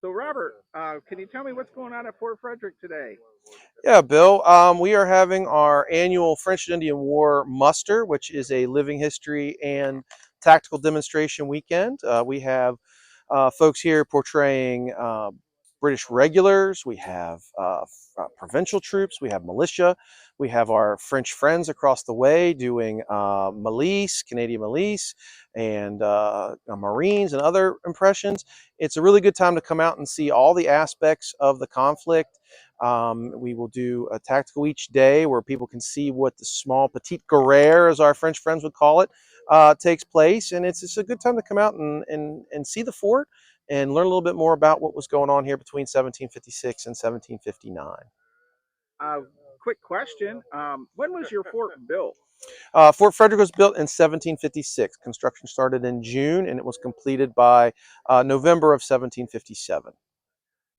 So, Robert, can you tell me what's going on at Fort Frederick today? Yeah, Bill. We are having our annual French and Indian War muster, which is a living history and tactical demonstration weekend. We have folks here portraying British regulars. We have provincial troops. We have militia. We have our French friends across the way doing milice, Canadian milice, and Marines and other impressions. It's a really good time to come out and see all the aspects of the conflict. We will do a tactical each day where people can see what the small petite guerre, as our French friends would call it, takes place. And it's just a good time to come out and see the fort and learn a little bit more about what was going on here between 1756 and 1759. Uh, Quick question. When was your fort built? Fort Frederick was built in 1756. Construction started in June and it was completed by November of 1757.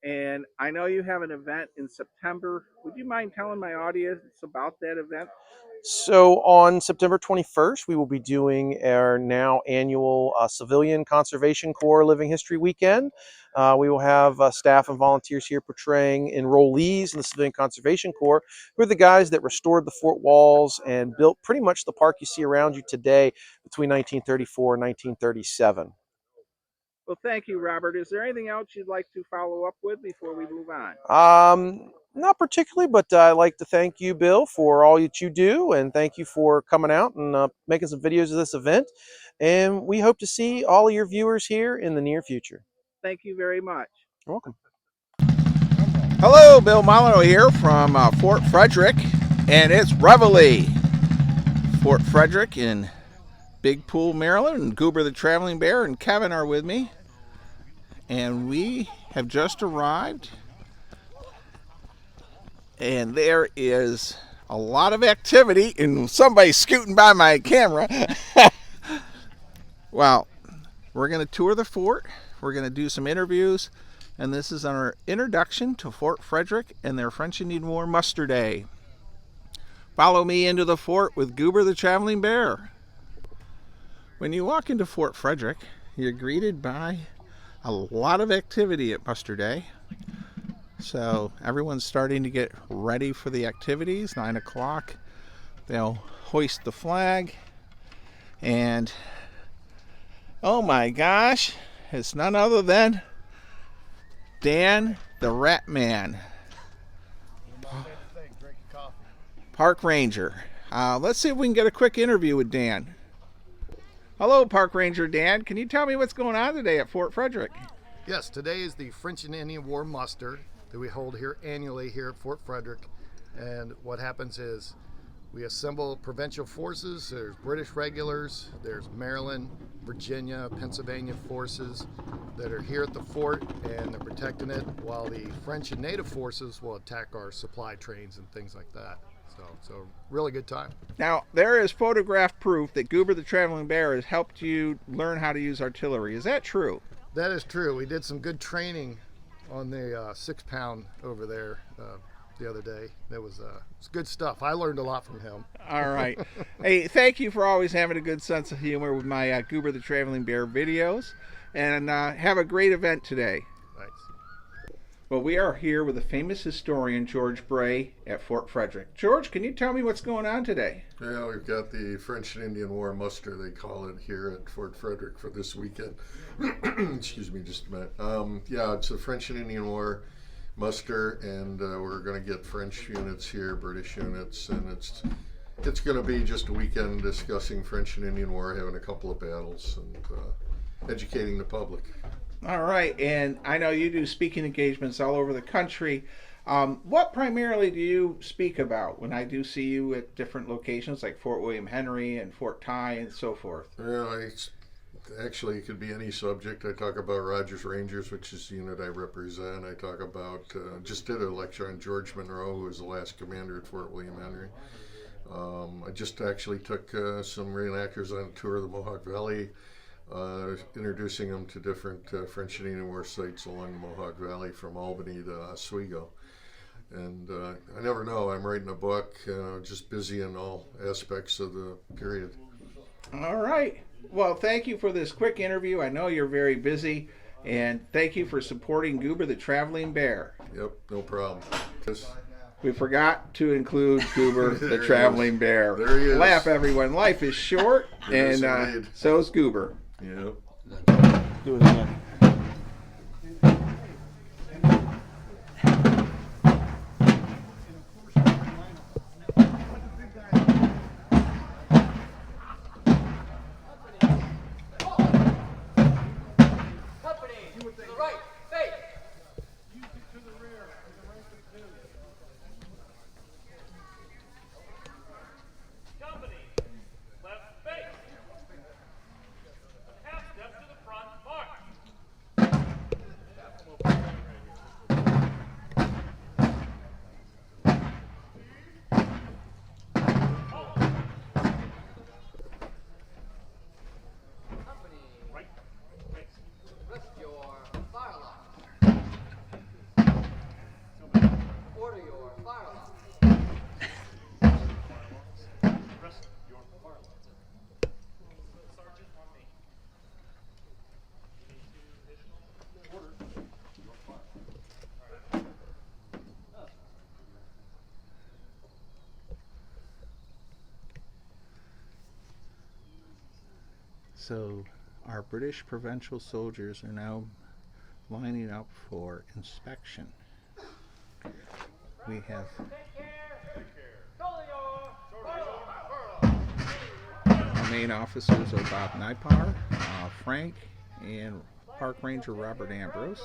And I know you have an event in September. Would you mind telling my audience about that event? So on September 21st, we will be doing our now annual Civilian Conservation Corps Living History Weekend. We will have staff and volunteers here portraying enrollees in the Civilian Conservation Corps, who are the guys that restored the fort walls and built pretty much the park you see around you today between 1934 and 1937. Well, thank you, Robert. Is there anything else you'd like to follow up with before we move on? Not particularly, but I'd like to thank you, Bill, for all that you do, and thank you for coming out and making some videos of this event. And we hope to see all of your viewers here in the near future. Thank you very much. You're welcome. Hello, Bill Molyneux here from Fort Frederick, and it's Reveille. Fort Frederick in Big Pool, Maryland, and Goober the Traveling Bear and Kevin are with me. And we have just arrived, and there is a lot of activity, and somebody's scooting by my camera. Well, we're going to tour the fort, we're going to do some interviews, and this is our introduction to Fort Frederick and their French Indian War Muster Day. Follow me into the fort with Goober the Traveling Bear. When you walk into Fort Frederick, you're greeted by a lot of activity at Muster Day. So everyone's starting to get ready for the activities. 9 o'clock, they'll hoist the flag. And oh my gosh, it's none other than Dan the Rat Man, Park Ranger. Let's see if we can get a quick interview with Dan. Hello, Park Ranger Dan. Can you tell me what's going on today at Fort Frederick? Yes, today is the French and Indian War muster that we hold here annually here at Fort Frederick. And what happens is we assemble provincial forces. There's British regulars, there's Maryland, Virginia, Pennsylvania forces that are here at the fort, and they're protecting it, while the French and native forces will attack our supply trains and things like that. So really good time. Now, there is photograph proof that Goober the Traveling Bear has helped you learn how to use artillery. Is that true? That is true. We did some good training on the 6-pound over there the other day. It's good stuff. I learned a lot from him. All right. Hey, thank you for always having a good sense of humor with my Goober the Traveling Bear videos. And have a great event today. Thanks. Well, we are here with the famous historian George Bray at Fort Frederick. George, can you tell me what's going on today? Yeah, we've got the French and Indian War muster, they call it, here at Fort Frederick for this weekend. Excuse me just a minute. Yeah, it's a French and Indian War muster, and we're going to get French units here, British units, and it's going to be just a weekend discussing French and Indian War, having a couple of battles, and educating the public. All right, and I know you do speaking engagements all over the country. What primarily do you speak about when I do see you at different locations like Fort William Henry and Fort Ty and so forth? Well, actually, it could be any subject. I talk about Rogers Rangers, which is the unit I represent. I talk about, just did a lecture on George Monroe, who was the last commander at Fort William Henry. I just actually took some reenactors on a tour of the Mohawk Valley, introducing them to different French and Indian War sites along the Mohawk Valley from Albany to Oswego. And I never know, I'm writing a book, just busy in all aspects of the period. All right. Well, thank you for this quick interview. I know you're very busy. And thank you for supporting Goober the Traveling Bear. Yep, no problem. Just We forgot to include Goober There the he Traveling is. Bear. There he is. Laugh, everyone. Life is short, Yes, and indeed. so is Goober. Yep. Do it again. So our British provincial soldiers are now lining up for inspection. We have our main officers are Bob Nipar, Frank, and Park Ranger Robert Ambrose.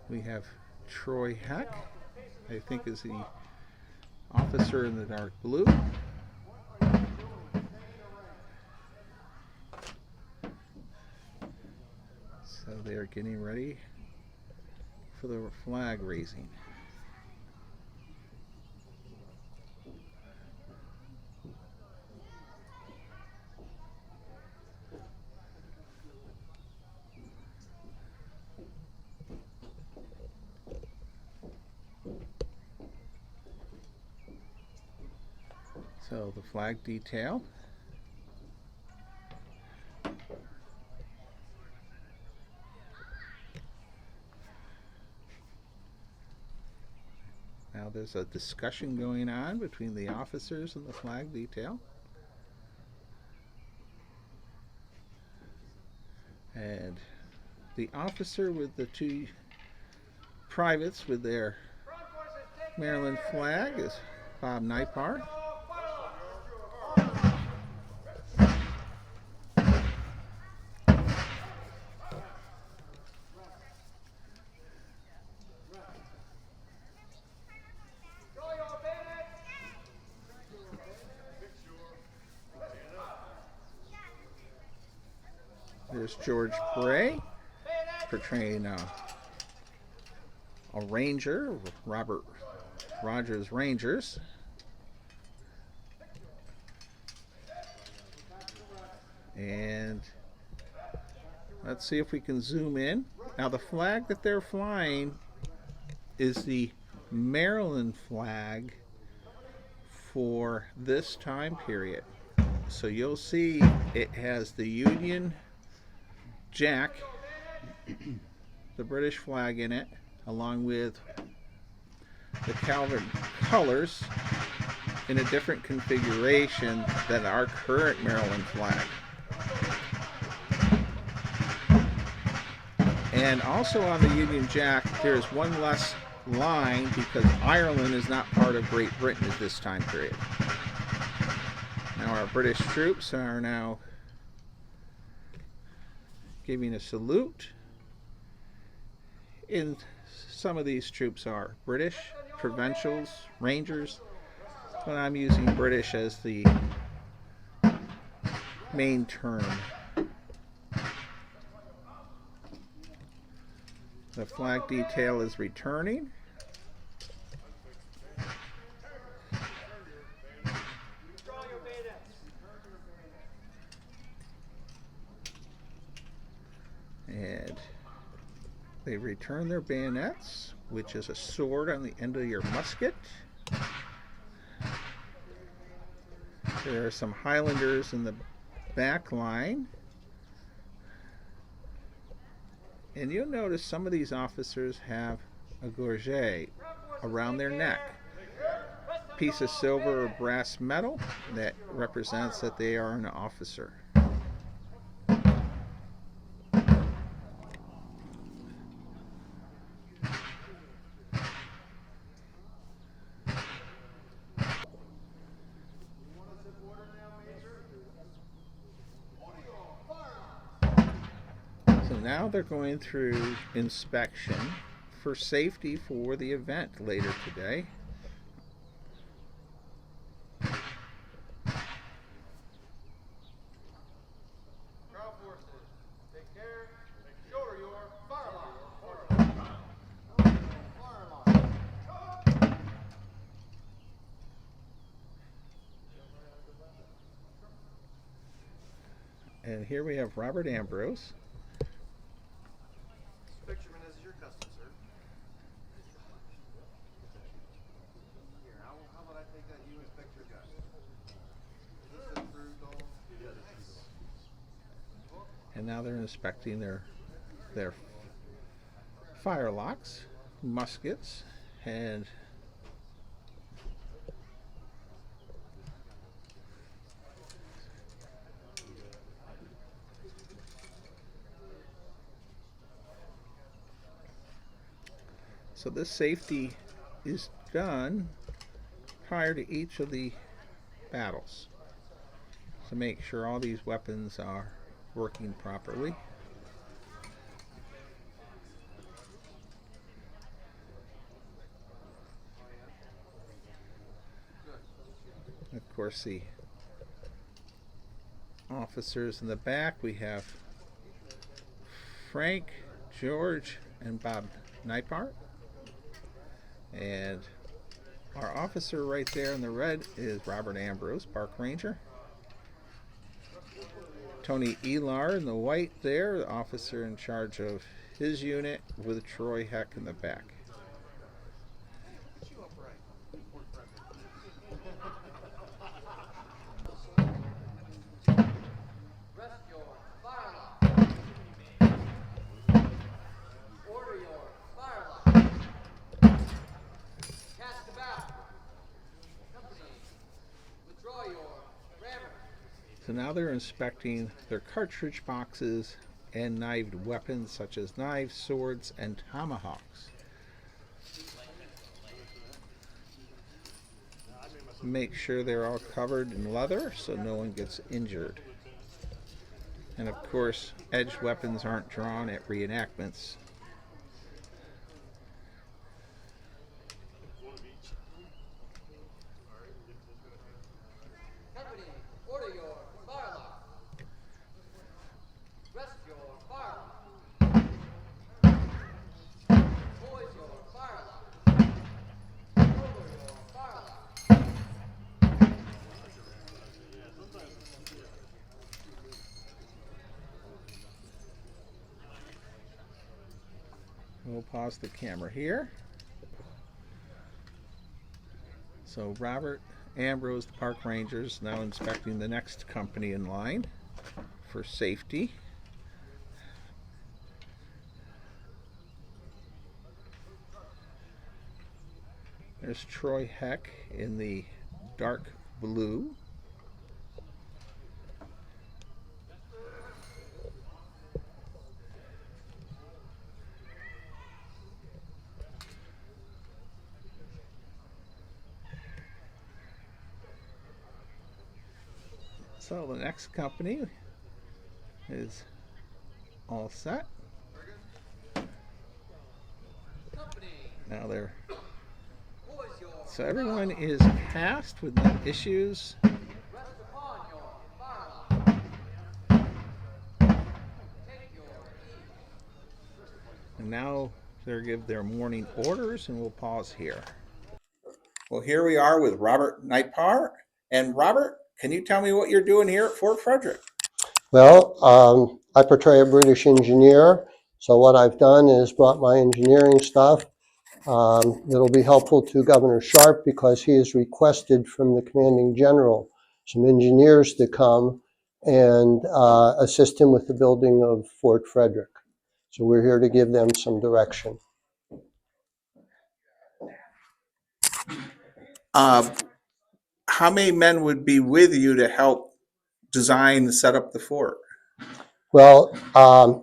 We have Troy Heck, I think is the officer in the dark blue. So they are getting ready for the flag raising. So the flag detail. Now there's a discussion going on between the officers and the flag detail. And the officer with the two privates with their Maryland flag is Bob Nipar. There's George Bray portraying a ranger, Robert Rogers Rangers. And let's see if we can zoom in. Now the flag that they're flying is the Maryland flag for this time period. So you'll see it has the Union Jack, the British flag in it, along with the Calvin colors in a different configuration than our current Maryland flag. And also on the Union Jack, there's one less line because Ireland is not part of Great Britain at this time period. Now our British troops are now giving a salute. And some of these troops are British, provincials, Rangers, but I'm using British as the main term. The flag detail is returning. And they return their bayonets, which is a sword on the end of your musket. There are some Highlanders in the back line. And you'll notice some of these officers have a gorget around their neck. Piece of silver or brass metal that represents that they are an officer. So now they're going through inspection for safety for the event later today. And here we have Robert Ambrose. Pictureman, this is your custom, sir. Here, how about I take that you inspect your gun? Is this approved all? And now they're inspecting their firelocks, muskets, and so this safety is done prior to each of the battles to make sure all these weapons are working properly. Of course, the officers in the back, we have Frank, George, and Bob Neipart. And our officer right there in the red is Robert Ambrose, Park Ranger. Tony Elar in the white there, the officer in charge of his unit, with Troy Heck in the back. So now they're inspecting their cartridge boxes and knifed weapons such as knives, swords, and tomahawks. Make sure they're all covered in leather so no one gets injured. And of course, edged weapons aren't drawn at reenactments. We'll pause the camera here. So Robert Ambrose, the Park Rangers, now inspecting the next company in line for safety. There's Troy Heck in the dark blue. So the next company is all set. Now they're so everyone is passed with no issues. And now they'll give their morning orders, and we'll pause here. Well, here we are with Robert Neipart. And Robert, can you tell me what you're doing here at Fort Frederick? Well, I portray a British engineer, so what I've done is brought my engineering stuff. It'll be helpful to Governor Sharp because he has requested from the commanding general some engineers to come and assist him with the building of Fort Frederick. So we're here to give them some direction. How many men would be with you to help design and set up the fort? Well,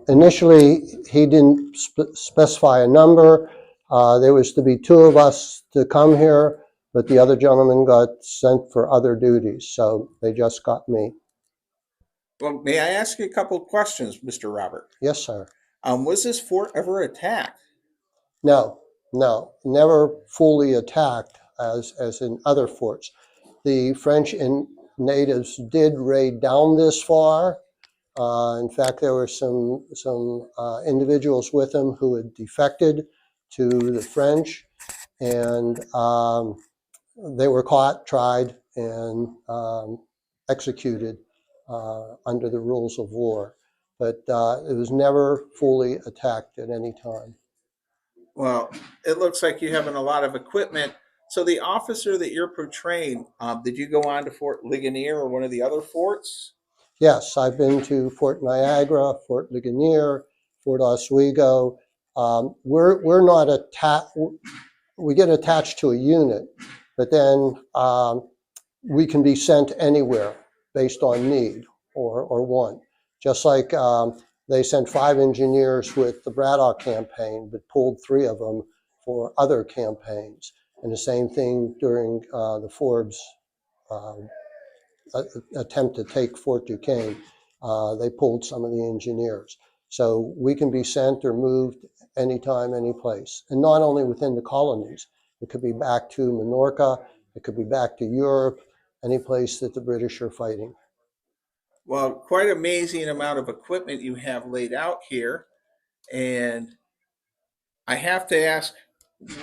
initially he didn't specify a number. There was to be 2 of us to come here, but the other gentleman got sent for other duties, so they just got me. Well, may I ask you a couple of questions, Mr. Robert? Yes, sir. Was this fort ever attacked? No, never fully attacked as in other forts. The French and natives did raid down this far. In fact, there were some individuals with them who had defected to the French, and they were caught, tried, and executed under the rules of war. But it was never fully attacked at any time. Well, it looks like you're having a lot of equipment. So the officer that you're portraying, did you go on to Fort Ligonier or one of the other forts? Yes, I've been to Fort Niagara, Fort Ligonier, Fort Oswego. We're not attached. We get attached to a unit, but then we can be sent anywhere based on need or want. Just like they sent 5 engineers with the Braddock campaign, but pulled 3 of them for other campaigns. And the same thing during the Forbes attempt to take Fort Duquesne. They pulled some of the engineers. So we can be sent or moved anytime, any place. And not only within the colonies. It could be back to Minorca. It could be back to Europe, any place that the British are fighting. Well, quite amazing amount of equipment you have laid out here. And I have to ask,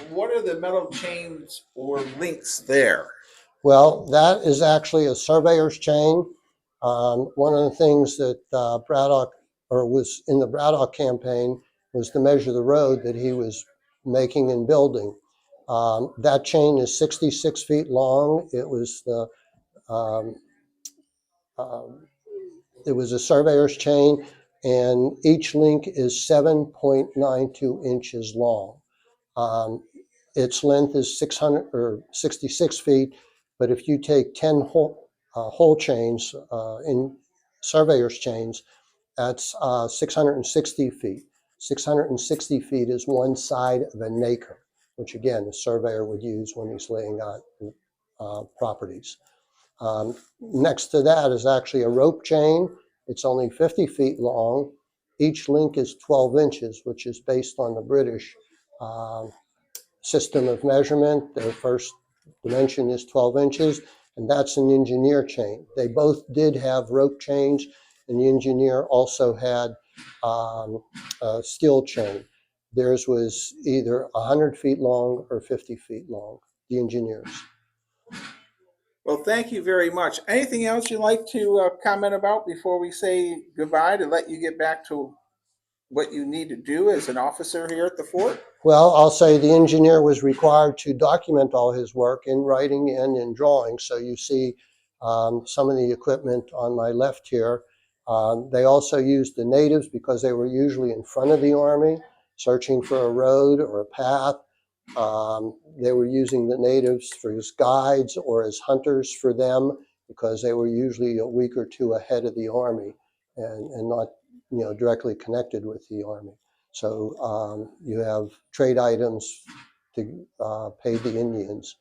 what are the metal chains or links there? Well, that is actually a surveyor's chain. One of the things that Braddock, or was in the Braddock campaign, was to measure the road that he was making and building. That chain is 66 feet long. It was um, it was a surveyor's chain, and each link is 7.92 inches long. Um, its length is 600 or 66 feet, but if you take 10 hole chains in surveyor's chains, that's 660 feet. 660 feet is one side of an acre, which again, a surveyor would use when he's laying out properties. Next to that is actually a rope chain. It's only 50 feet long. Each link is 12 inches, which is based on the British system of measurement. Their first dimension is 12 inches, and that's an engineer chain. They both did have rope chains, and the engineer also had a steel chain. Theirs was either 100 feet long or 50 feet long, the engineers. Well, thank you very much. Anything else you'd like to comment about before we say goodbye to let you get back to what you need to do as an officer here at the fort? Well, I'll say the engineer was required to document all his work in writing and in drawing. So you see some of the equipment on my left here. They also used the natives because they were usually in front of the Army, searching for a road or a path. They were using the natives for as guides or as hunters for them because they were usually a week or 2 ahead of the Army and not directly connected with the Army. So you have trade items to pay the Indians.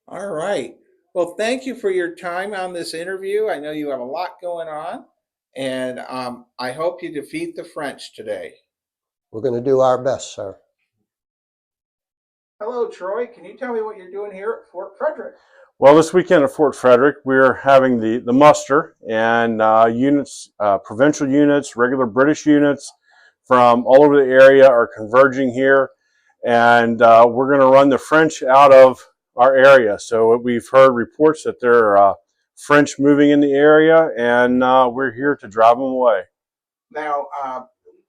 All right. Well, thank you for your time on this interview. I know you have a lot going on, and I hope you defeat the French today. We're going to do our best, sir. Hello, Troy. Can you tell me what you're doing here at Fort Frederick? Well, this weekend at Fort Frederick, we're having the muster, and units, provincial units, regular British units from all over the area are converging here, and we're going to run the French out of our area. So we've heard reports that there are French moving in the area, and we're here to drive them away. Now,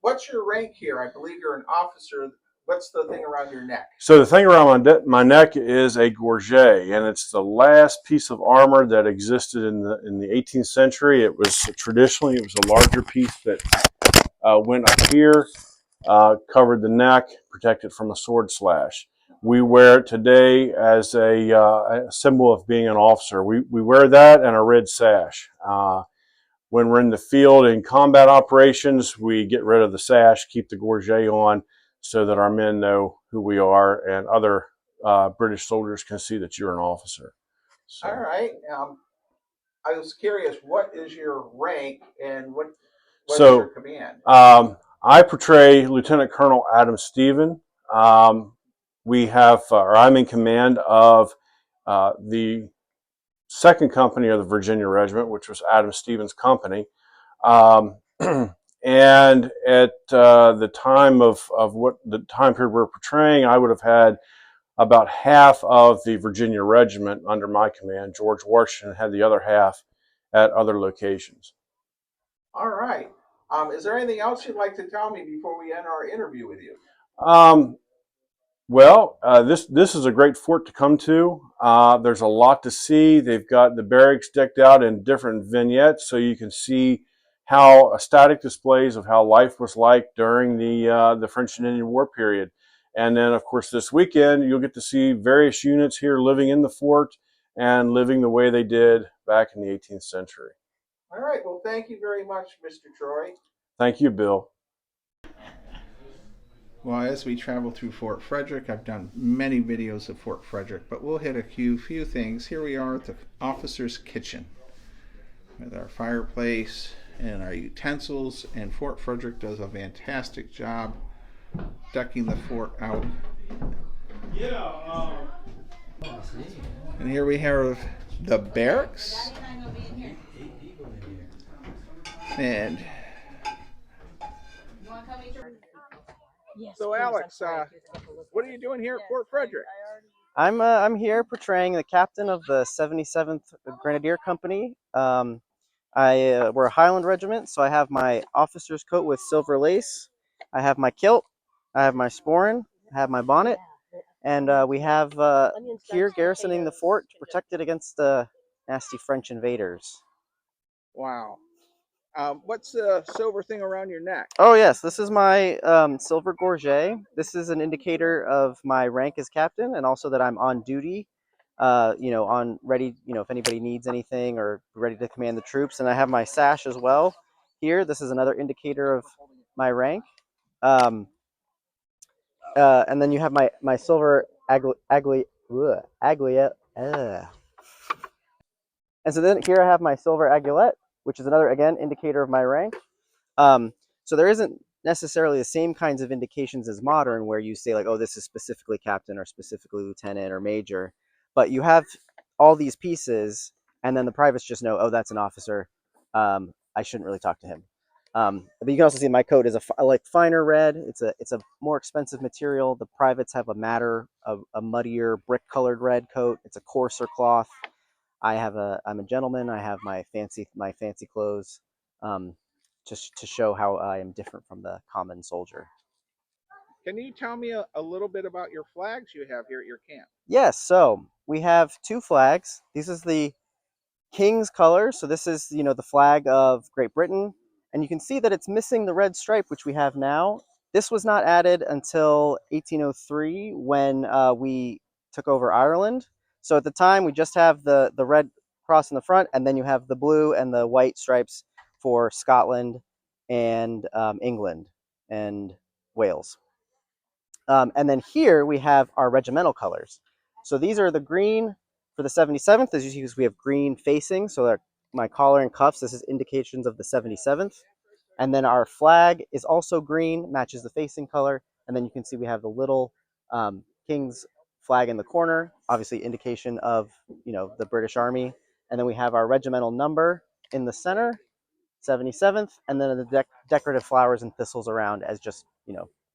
what's your rank here? I believe you're an officer What's the thing around your neck? So the thing around my neck is a gorget, and it's the last piece of armor that existed in the 18th century. It was traditionally a larger piece that went up here, covered the neck, protected from a sword slash. We wear it today as a symbol of being an officer. We wear that and a red sash. When we're in the field in combat operations, we get rid of the sash, keep the gorget on, so that our men know who we are and other British soldiers can see that you're an officer. So. All right. I was curious, what is your rank and what is your command? I portray Lieutenant Colonel Adam Stephen. I'm in command of the second company of the Virginia Regiment, which was Adam Stevens' company. Um, and at the time of what the time period we're portraying, I would have had about half of the Virginia Regiment under my command. George Washington had the other half at other locations. All right. Is there anything else you'd like to tell me before we end our interview with you? This is a great fort to come to. There's a lot to see. They've got the barracks decked out in different vignettes, so you can see how static displays of how life was like during the French and Indian War period. And then, of course, this weekend you'll get to see various units here living in the fort and living the way they did back in the 18th century. All right. Well, thank you very much, Mr. Troy. Thank you, Bill. Well, as we travel through Fort Frederick, I've done many videos of Fort Frederick, but we'll hit a few things. Here we are at the officer's kitchen with our fireplace and our utensils, and Fort Frederick does a fantastic job decking the fort out. And here we have the barracks. And So Alex, what are you doing here at Fort Frederick? I'm here portraying the captain of the 77th Grenadier Company. We're a Highland regiment, so I have my officer's coat with silver lace. I have my kilt. I have my sporran. I have my bonnet, and we have here garrisoning the fort to protect it against the nasty French invaders. Wow. What's the silver thing around your neck? Oh yes, this is my silver gorget. This is an indicator of my rank as captain, and also that I'm on duty. On ready. If anybody needs anything or ready to command the troops. And I have my sash as well. Here, this is another indicator of my rank. And then you have my silver aglia. And so then here I have my silver aguilette, which is another, again, indicator of my rank. So there isn't necessarily the same kinds of indications as modern where you say like, oh, this is specifically captain or specifically lieutenant or major, but you have all these pieces, and then the privates just know, oh, that's an officer. I shouldn't really talk to him. But you can also see my coat is a like finer red. It's a more expensive material. The privates have a muddier brick colored red coat. It's a coarser cloth. I'm a gentleman. I have my fancy clothes, just to show how I am different from the common soldier. Can you tell me a little bit about your flags you have here at your camp? Yes, so we have two flags. This is the King's color. So this is, the flag of Great Britain. And you can see that it's missing the red stripe, which we have now. This was not added until 1803 when we took over Ireland. So at the time, we just have the red cross in the front, and then you have the blue and the white stripes for Scotland and England and Wales. And then here we have our regimental colors. So these are the green for the 77th. As you see, we have green facing. So my collar and cuffs, this is indications of the 77th. And then our flag is also green, matches the facing color. And then you can see we have the little King's flag in the corner, obviously indication of, the British Army. And then we have our regimental number in the center, 77th, and then the decorative flowers and thistles around as just,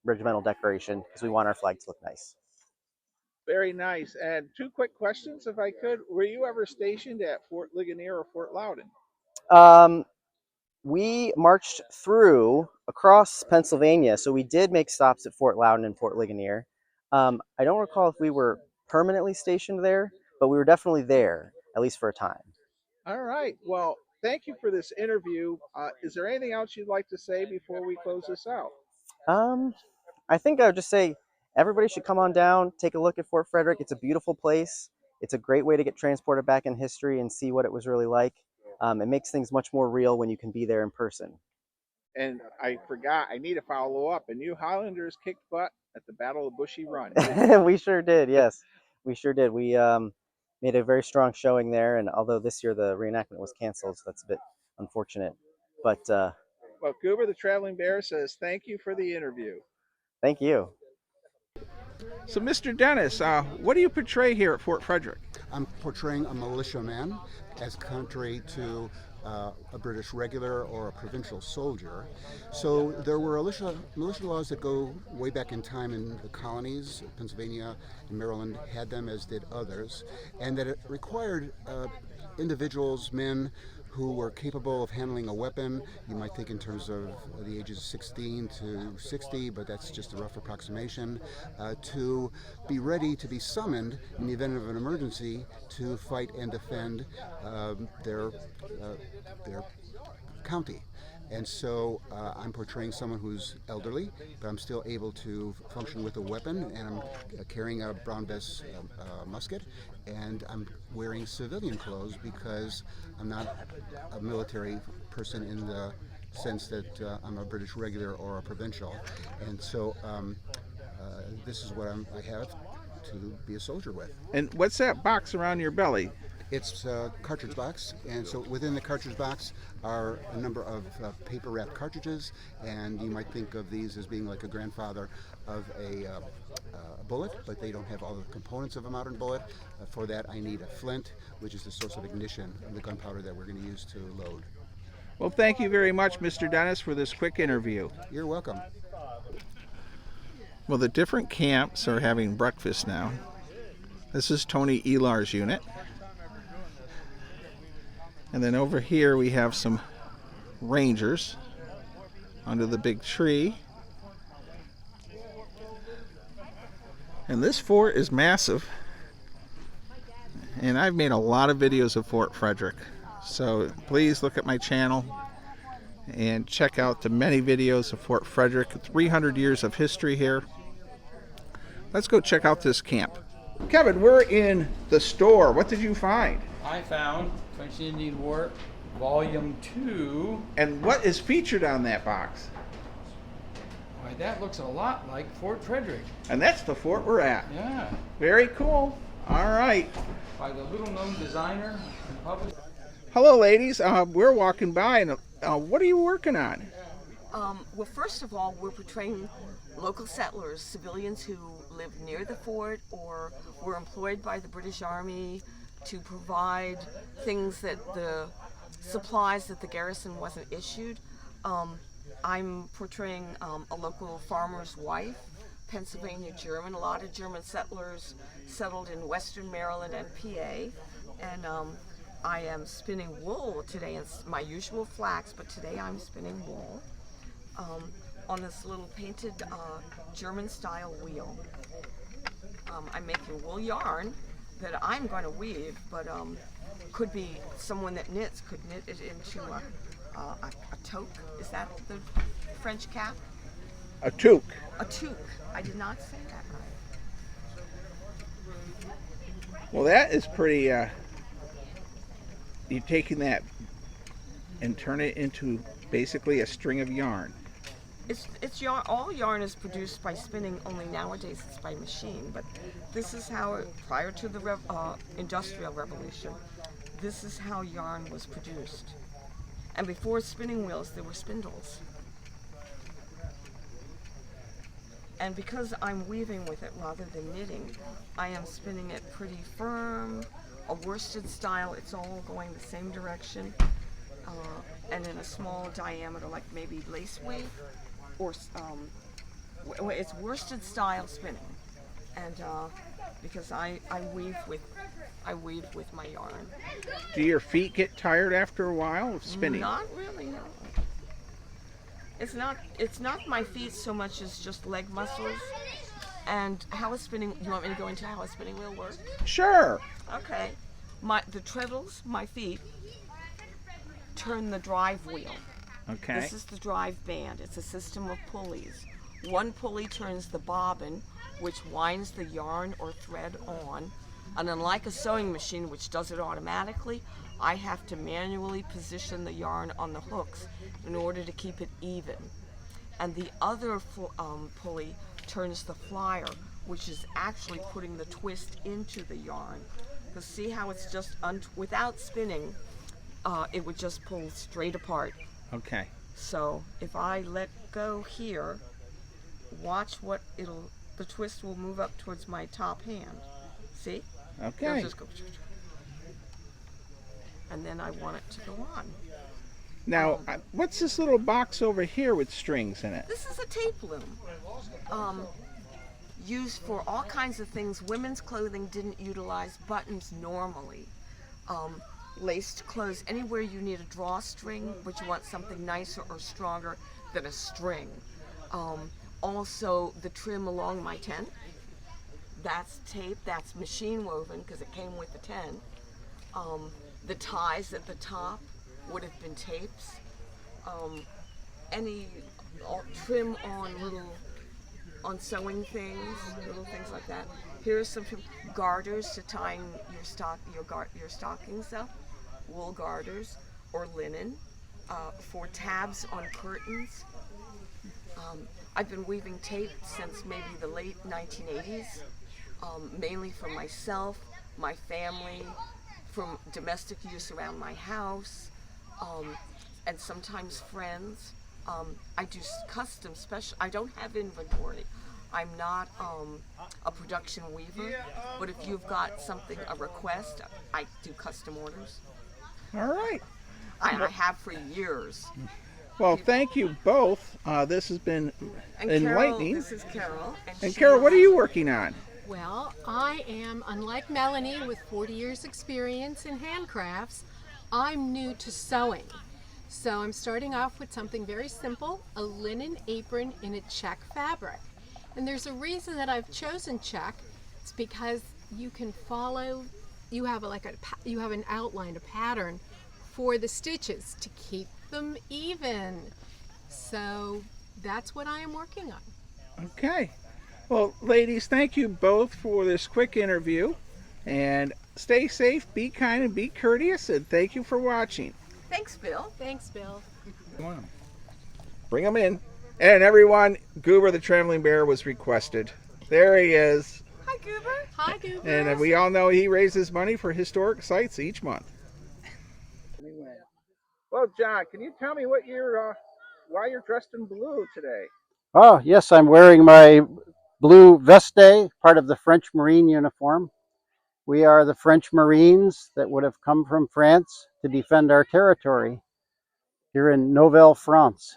regimental decoration, because we want our flag to look nice. Very nice. And two quick questions, if I could. Were you ever stationed at Fort Ligonier or Fort Loudon? We marched through across Pennsylvania, so we did make stops at Fort Loudon and Fort Ligonier. I don't recall if we were permanently stationed there, but we were definitely there, at least for a time. All right. Well, thank you for this interview. Is there anything else you'd like to say before we close this out? Um, I think I would just say everybody should come on down, take a look at Fort Frederick. It's a beautiful place. It's a great way to get transported back in history and see what it was really like. It makes things much more real when you can be there in person. And I forgot, I need to follow up. And you Highlanders kicked butt at the Battle of Bushy Run. We sure did, yes. We sure did. We made a very strong showing there, and although this year the reenactment was canceled, so that's a bit unfortunate. But Well, Goober the Traveling Bear says thank you for the interview. thank you. So, Mr. Dennis, what do you portray here at Fort Frederick? I'm portraying a militiaman as contrary to a British regular or a provincial soldier. So there were militia laws that go way back in time in the colonies. Pennsylvania and Maryland had them, as did others, and that it required individuals, men, who were capable of handling a weapon. You might think in terms of the ages of 16 to 60, but that's just a rough approximation, to be ready to be summoned in the event of an emergency to fight and defend their county. And so I'm portraying someone who's elderly, but I'm still able to function with a weapon, and I'm carrying a Brown Bess musket, and I'm wearing civilian clothes because I'm not a military person in the sense that I'm a British regular or a provincial. And so this is what I have to be a soldier with. And what's that box around your belly? It's a cartridge box, and so within the cartridge box are a number of paper wrapped cartridges, and you might think of these as being like a grandfather of a bullet, but they don't have all the components of a modern bullet. For that I need a flint, which is the source of ignition of the gunpowder that we're going to use to load. Well, thank you very much, Mr. Dennis, for this quick interview. You're welcome. Well, the different camps are having breakfast now. This is Tony Elar's unit. And then over here we have some rangers under the big tree. And this fort is massive. And I've made a lot of videos of Fort Frederick. So please look at my channel and check out the many videos of Fort Frederick. 300 years of history here. Let's go check out this camp. Kevin, we're in the store. What did you find? I found French and Indian War Volume 2. And what is featured on that box? Why, that looks a lot like Fort Frederick. And that's the fort we're at. Yeah. Very cool. All right. By the little-known designer and publisher. Hello, ladies. We're walking by, and what are you working on? Well, first of all, we're portraying local settlers, civilians who lived near the fort or were employed by the British Army to provide things that the supplies that the garrison wasn't issued. I'm portraying a local farmer's wife, Pennsylvania German. A lot of German settlers settled in Western Maryland and PA, and I am spinning wool today. It's my usual flax, but today I'm spinning wool on this little painted German-style wheel. I'm making wool yarn that I'm going to weave, but could be someone that knits could knit it into a toque. Is that the French cap? A toque. A toque. I did not say that right. Well, that is pretty. You're taking that and turn it into basically a string of yarn. It's yarn. All yarn is produced by spinning. Only nowadays it's by machine. But this is how, prior to the Industrial Revolution, this is how yarn was produced. And before spinning wheels, there were spindles. And because I'm weaving with it rather than knitting, I am spinning it pretty firm, a worsted style. It's all going the same direction, and in a small diameter, like maybe lace weight, or it's worsted style spinning. And because I weave with my yarn. Do your feet get tired after a while of spinning? Not really, no. It's not my feet so much as just leg muscles. And how a spinning. You want me to go into how a spinning wheel works? Sure. Okay. The treadles, my feet, turn the drive wheel. Okay. This is the drive band. It's a system of pulleys. One pulley turns the bobbin, which winds the yarn or thread on. And unlike a sewing machine, which does it automatically, I have to manually position the yarn on the hooks in order to keep it even. And the other pulley turns the flyer, which is actually putting the twist into the yarn. Because see how it's just, without spinning, it would just pull straight apart. Okay. So if I let go here, watch what the twist will move up towards my top hand. See? Okay. It'll just go, and then I want it to go on. Now, what's this little box over here with strings in it? This is a tape loom. Used for all kinds of things. Women's clothing didn't utilize buttons normally. Laced clothes, anywhere you need a drawstring, but you want something nicer or stronger than a string. Also, the trim along my tent, that's tape, that's machine woven because it came with the tent. The ties at the top would have been tapes. Any trim on sewing things, little things like that. Here's some garters to tying your stockings up, wool garters or linen, for tabs on curtains. I've been weaving tape since maybe the late 1980s, mainly for myself, my family, from domestic use around my house, and sometimes friends. I do custom special. I don't have inventory. I'm not a production weaver, but if you've got something, a request, I do custom orders. All right. I have for years. Well, thank you both. This has been enlightening. Carol, this is Carol. And Carol, what are you working on? Well, I am, unlike Melanie with 40 years experience in handcrafts, I'm new to sewing. So I'm starting off with something very simple, a linen apron in a check fabric. And there's a reason that I've chosen check. It's because you can follow, you have an outline, a pattern for the stitches to keep them even. So that's what I am working on. Okay. Well, ladies, thank you both for this quick interview. And stay safe, be kind, and be courteous. And thank you for watching. Thanks, Bill. Thanks, Bill. Come on. Bring them in. And everyone, Goober the Trembling Bear was requested. There he is. Hi, Goober. Hi, Goober. And we all know he raises money for historic sites each month. Well, John, can you tell me why you're dressed in blue today? Oh, yes, I'm wearing my blue veste, part of the French Marine uniform. We are the French Marines that would have come from France to defend our territory here in Nouvelle France.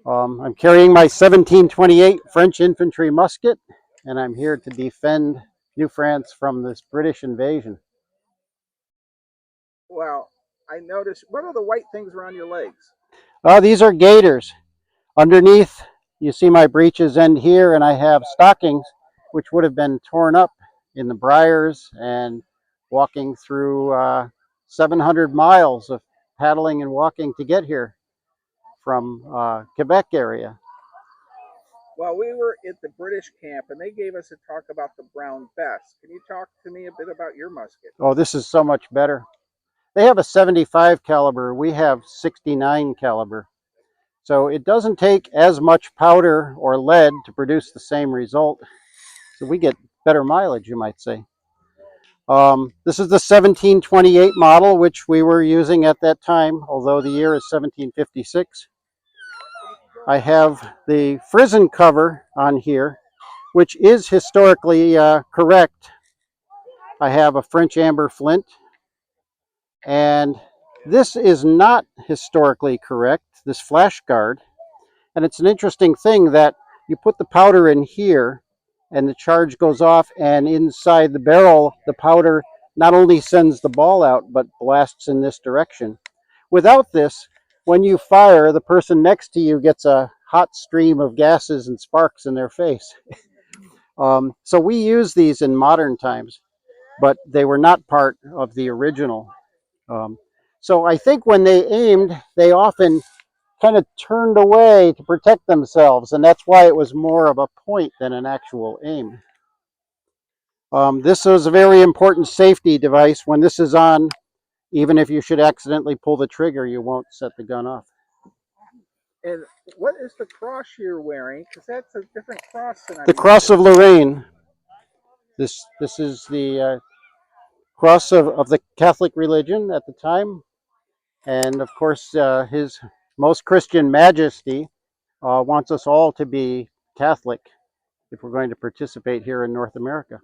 I'm carrying my 1728 French infantry musket, and I'm here to defend New France from this British invasion. Well, I noticed, what are the white things around your legs? These are gaiters. Underneath, you see my breeches end here, and I have stockings, which would have been torn up in the briars and walking through 700 miles of paddling and walking to get here from Quebec area. Well, we were at the British camp, and they gave us a talk about the Brown Bess. Can you talk to me a bit about your musket? Oh, this is so much better. They have a 75 caliber. We have 69 caliber. So it doesn't take as much powder or lead to produce the same result. So we get better mileage, you might say. This is the 1728 model, which we were using at that time, although the year is 1756. I have the frizzen cover on here, which is historically correct. I have a French amber flint, and this is not historically correct, this flash guard. And it's an interesting thing that you put the powder in here and the charge goes off, and inside the barrel, the powder not only sends the ball out, but blasts in this direction. Without this, when you fire, the person next to you gets a hot stream of gases and sparks in their face. So we use these in modern times, but they were not part of the original. So I think when they aimed, they often kind of turned away to protect themselves, and that's why it was more of a point than an actual aim. This is a very important safety device. When this is on, even if you should accidentally pull the trigger, you won't set the gun off. And what is the cross you're wearing? Because that's a different cross than I'm The used Cross to. of Lorraine. This is the cross of the Catholic religion at the time. And of course, His Most Christian Majesty wants us all to be Catholic if we're going to participate here in North America.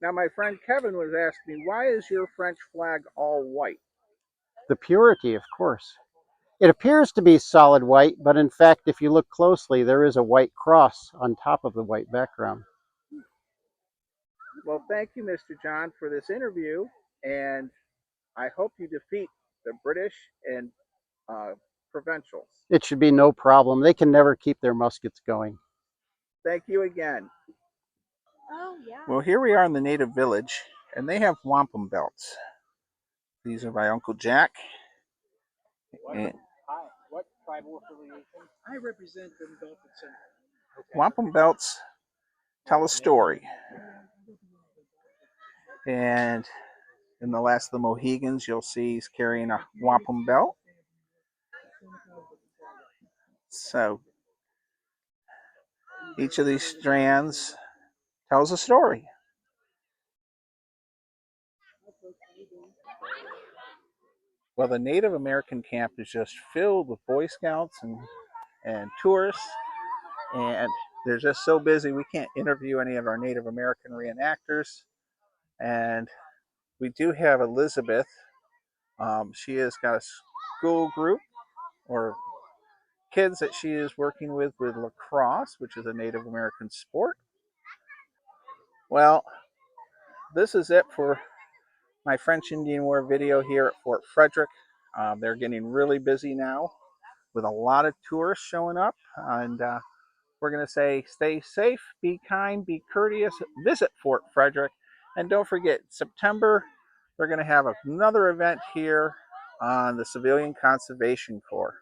Now, my friend Kevin was asking me, why is your French flag all white? The purity, of course. It appears to be solid white, but in fact, if you look closely, there is a white cross on top of the white background. Well, thank you, Mr. John, for this interview, and I hope you defeat the British and provincials. It should be no problem. They can never keep their muskets going. Thank you again. Oh, yeah. Well, here we are in the native village, and they have wampum belts. These are by Uncle Jack. What tribal affiliation? I represent the Belton Center. Okay. Wampum belts tell a story. And in the Last of the Mohegans, you'll see he's carrying a wampum belt. So each of these strands tells a story. Well, the Native American camp is just filled with Boy Scouts and tourists, and they're just so busy we can't interview any of our Native American reenactors. And we do have Elizabeth. She has got a school group or kids that she is working with lacrosse, which is a Native American sport. Well, this is it for my French Indian War video here at Fort Frederick. They're getting really busy now with a lot of tourists showing up, and we're going to say stay safe, be kind, be courteous, visit Fort Frederick, and don't forget, September, they're going to have another event here on the Civilian Conservation Corps.